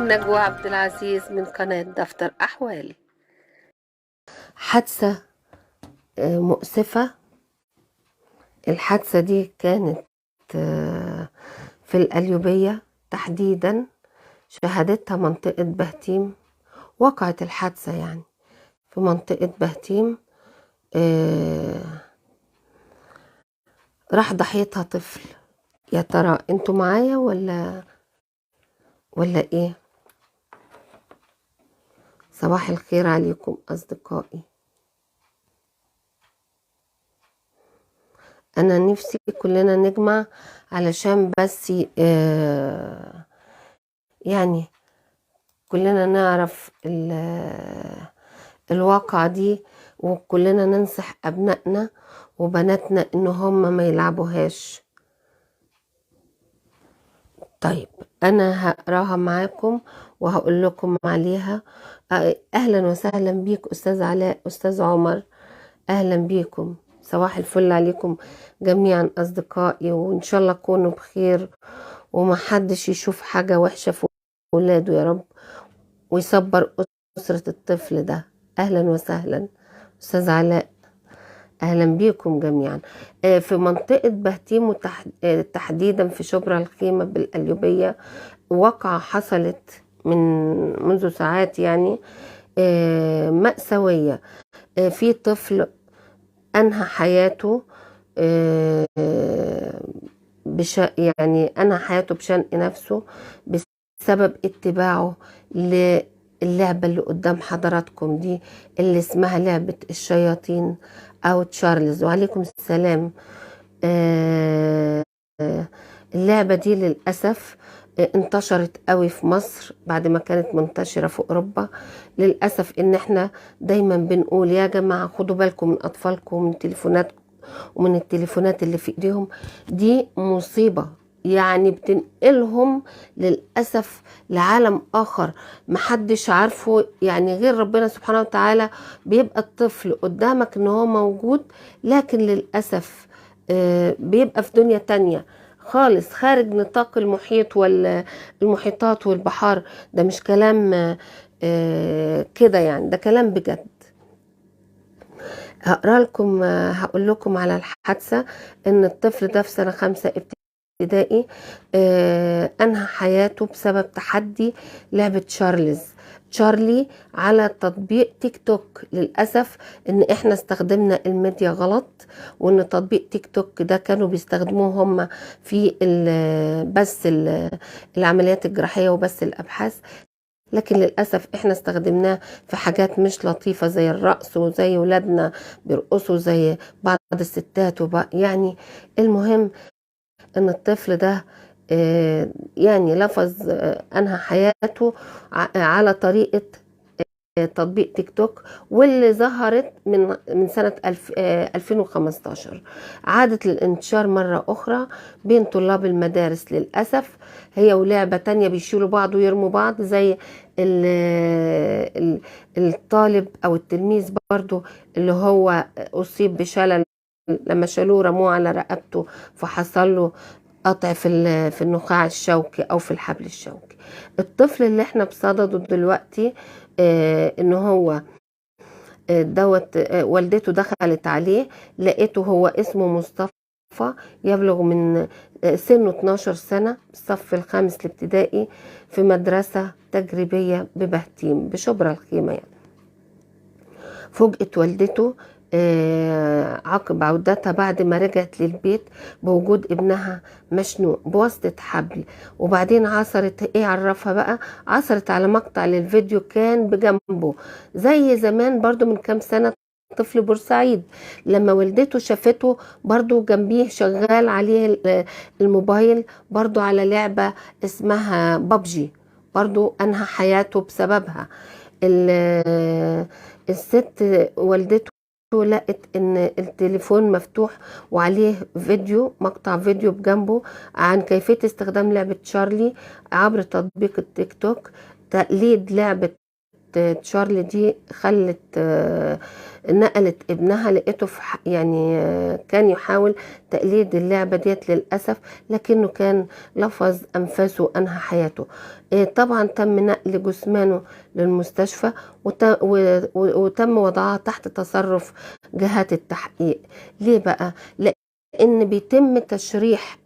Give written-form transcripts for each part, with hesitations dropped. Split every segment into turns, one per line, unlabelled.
نجوى عبد العزيز من قناة دفتر أحوال. حادثة مؤسفة. الحادثة دي كانت في القليوبية تحديدا، شهدتها منطقة بهتيم. وقعت الحادثة يعني في منطقة بهتيم. راح ضحيتها طفل. يا ترى انتوا معايا ولا ايه؟ صباح الخير عليكم أصدقائي. أنا نفسي كلنا نجمع علشان بس يعني كلنا نعرف الواقع دي، وكلنا ننصح أبنائنا وبناتنا إن هم ما يلعبوهاش. طيب أنا هقراها معاكم وهقول لكم عليها. أهلا وسهلا بيك أستاذ علاء، أستاذ عمر، أهلا بيكم. صباح الفل عليكم جميعا أصدقائي، وإن شاء الله تكونوا بخير ومحدش يشوف حاجة وحشة في ولاده يا رب، ويصبر أسرة الطفل ده. أهلا وسهلا أستاذ علاء، أهلا بيكم جميعا. في منطقة بهتيم تحديدا في شبرا الخيمة بالقليوبية، واقعة حصلت منذ ساعات يعني، مأساوية. في طفل أنهى حياته، يعني أنهى حياته بشنق نفسه بسبب اتباعه للعبة اللي قدام حضراتكم دي، اللي اسمها لعبة الشياطين أو تشارلز. وعليكم السلام. اللعبة دي للأسف انتشرت قوي في مصر بعد ما كانت منتشرة في أوروبا. للأسف إن احنا دايما بنقول يا جماعة خدوا بالكم من أطفالكم ومن تليفوناتكم ومن التليفونات اللي في إيديهم. دي مصيبة، يعني بتنقلهم للأسف لعالم آخر محدش عارفه يعني غير ربنا سبحانه وتعالى. بيبقى الطفل قدامك إن هو موجود، لكن للأسف بيبقى في دنيا تانية خالص خارج نطاق المحيط والمحيطات والبحار. ده مش كلام كده يعني، ده كلام بجد. هقرا لكم، هقول لكم على الحادثة. ان الطفل ده في سنة 5 ابتدائي انهى حياته بسبب تحدي لعبة تشارلي على تطبيق تيك توك. للأسف ان احنا استخدمنا الميديا غلط، وان تطبيق تيك توك ده كانوا بيستخدموه هم في بث العمليات الجراحية وبث الابحاث، لكن للأسف احنا استخدمناه في حاجات مش لطيفة زي الرقص وزي ولادنا بيرقصوا زي بعض الستات يعني. المهم ان الطفل ده يعني لفظ انهى حياته على طريقة تطبيق تيك توك، واللي ظهرت من سنة 2015. عادت للانتشار مرة أخرى بين طلاب المدارس للأسف، هي ولعبة تانية بيشيلوا بعض ويرموا بعض زي الطالب أو التلميذ برضو اللي هو أصيب بشلل لما شالوه رموه على رقبته فحصل له قطع في النخاع الشوكي او في الحبل الشوكي. الطفل اللي احنا بصدده دلوقتي ان هو دوت والدته دخلت عليه، لقيته هو اسمه مصطفى، يبلغ من سنه 12 سنة، الصف الخامس الابتدائي في مدرسة تجريبية ببهتيم بشبرا الخيمة يعني. فوجئت والدته عقب عودتها بعد ما رجعت للبيت بوجود ابنها مشنوق بواسطة حبل، وبعدين عثرت ايه عرفها بقى، عثرت على مقطع للفيديو كان بجنبه زي زمان برضو من كام سنة طفل بورسعيد لما والدته شافته برضو جنبيه شغال عليه الموبايل برضو على لعبة اسمها بابجي، برضو انهى حياته بسببها. الست والدته لقت ان التليفون مفتوح وعليه فيديو، مقطع فيديو بجنبه عن كيفية استخدام لعبة تشارلي عبر تطبيق التيك توك، تقليد لعبة تشارلي دي خلت نقلت ابنها، لقيته في يعني كان يحاول تقليد اللعبة ديت للأسف، لكنه كان لفظ أنفاسه وأنهى حياته. طبعا تم نقل جثمانه للمستشفى، وتم وضعها تحت تصرف جهات التحقيق. ليه بقى؟ لأن بيتم تشريح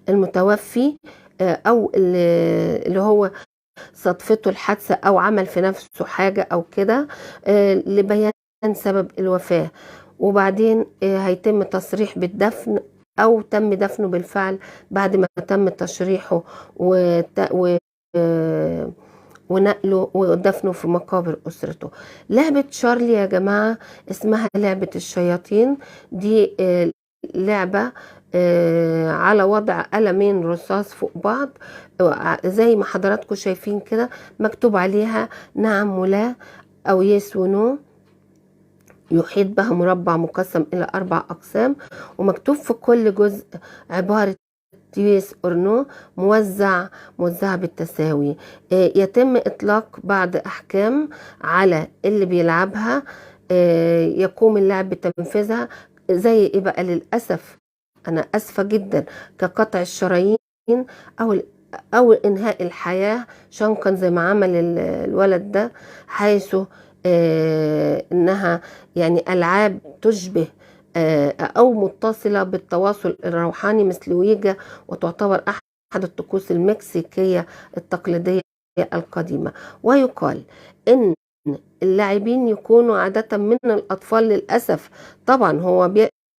المتوفي أو اللي هو صدفته الحادثة أو عمل في نفسه حاجة أو كده لبيان سبب الوفاة. وبعدين هيتم تصريح بالدفن أو تم دفنه بالفعل بعد ما تم تشريحه ونقله ودفنه في مقابر أسرته. لعبة شارلي يا جماعة اسمها لعبة الشياطين. دي لعبة على وضع قلمين رصاص فوق بعض زي ما حضراتكم شايفين كده، مكتوب عليها نعم ولا أو يس ونو، يحيط بها مربع مقسم إلى 4 أقسام، ومكتوب في كل جزء عبارة يس اور نو موزعة بالتساوي. يتم إطلاق بعض أحكام على اللي بيلعبها، يقوم اللاعب بتنفيذها. زي إيه بقى؟ للأسف أنا أسفة جدا، كقطع الشرايين أو إنهاء الحياة شنقا زي ما عمل الولد ده، حيث إنها يعني ألعاب تشبه أو متصلة بالتواصل الروحاني مثل ويجا، وتعتبر أحد الطقوس المكسيكية التقليدية القديمة. ويقال إن اللاعبين يكونوا عادة من الأطفال للأسف. طبعا هو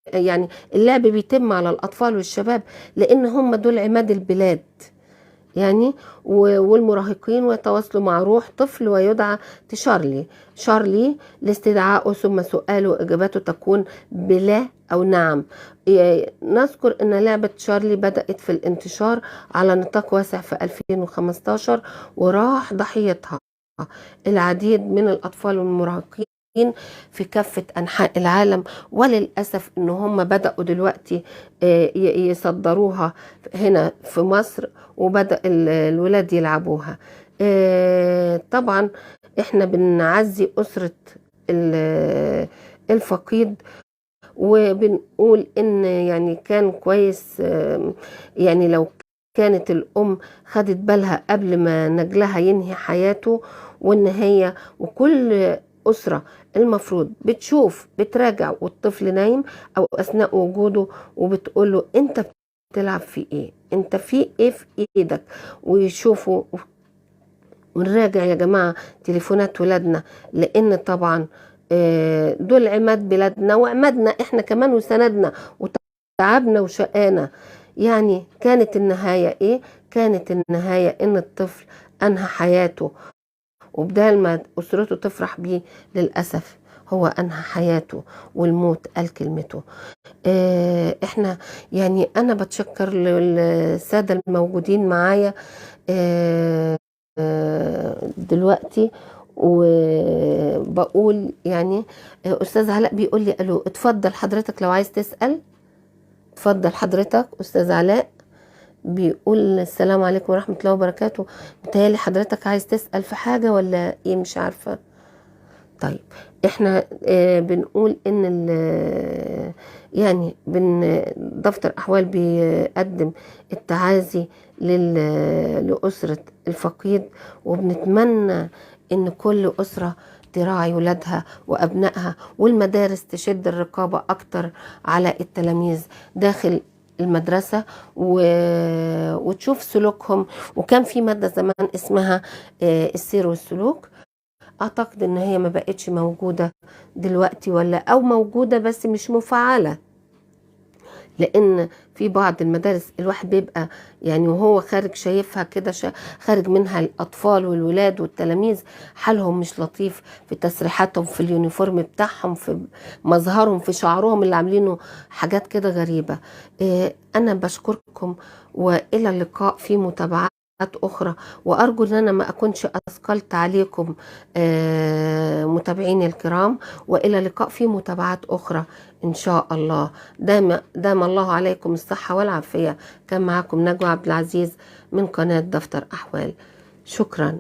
يعني اللعب بيتم على الأطفال والشباب، لأن هم دول عماد البلاد يعني، والمراهقين، ويتواصلوا مع روح طفل ويدعى شارلي لاستدعائه، ثم سؤاله وإجاباته تكون بلا أو نعم. نذكر أن لعبة شارلي بدأت في الانتشار على نطاق واسع في 2015، وراح ضحيتها العديد من الأطفال والمراهقين في كافة أنحاء العالم. وللأسف إن هم بدأوا دلوقتي يصدروها هنا في مصر، وبدأ الولاد يلعبوها. طبعا احنا بنعزي أسرة الفقيد، وبنقول إن يعني كان كويس يعني لو كانت الأم خدت بالها قبل ما نجلها ينهي حياته. وإن هي وكل أسرة المفروض بتشوف بتراجع والطفل نايم أو أثناء وجوده، وبتقوله أنت بتلعب في إيه، أنت في إيه في إيدك، ويشوفوا. ونراجع يا جماعة تليفونات ولادنا، لأن طبعا دول عماد بلادنا وعمادنا إحنا كمان وسندنا وتعبنا وشقانا. يعني كانت النهاية إيه؟ كانت النهاية إن الطفل أنهى حياته، وبدال ما أسرته تفرح بيه للأسف هو أنهى حياته، والموت قال كلمته. احنا يعني أنا بتشكر للسادة الموجودين معايا دلوقتي، وبقول يعني أستاذ علاء بيقول لي ألو، اتفضل حضرتك لو عايز تسأل. اتفضل حضرتك أستاذ علاء بيقول السلام عليكم ورحمة الله وبركاته. متهيألي حضرتك عايز تسأل في حاجة ولا ايه؟ مش عارفة. طيب احنا بنقول ان يعني دفتر احوال بيقدم التعازي لأسرة الفقيد، وبنتمنى ان كل أسرة تراعي ولادها وأبنائها، والمدارس تشد الرقابة أكتر على التلاميذ داخل المدرسة وتشوف سلوكهم. وكان في مادة زمان اسمها السير والسلوك، اعتقد ان هي ما بقتش موجودة دلوقتي، او موجودة بس مش مفعلة، لان في بعض المدارس الواحد بيبقى يعني وهو خارج شايفها كده خارج منها الاطفال والولاد والتلاميذ حالهم مش لطيف في تسريحاتهم، في اليونيفورم بتاعهم، في مظهرهم، في شعرهم اللي عاملينه حاجات كده غريبة. انا بشكركم، والى اللقاء في متابعات أخرى، وأرجو أن أنا ما أكونش أثقلت عليكم متابعين الكرام. وإلى اللقاء في متابعات أخرى إن شاء الله. دام الله عليكم الصحة والعافية. كان معكم نجوى عبد العزيز من قناة دفتر أحوال. شكرا.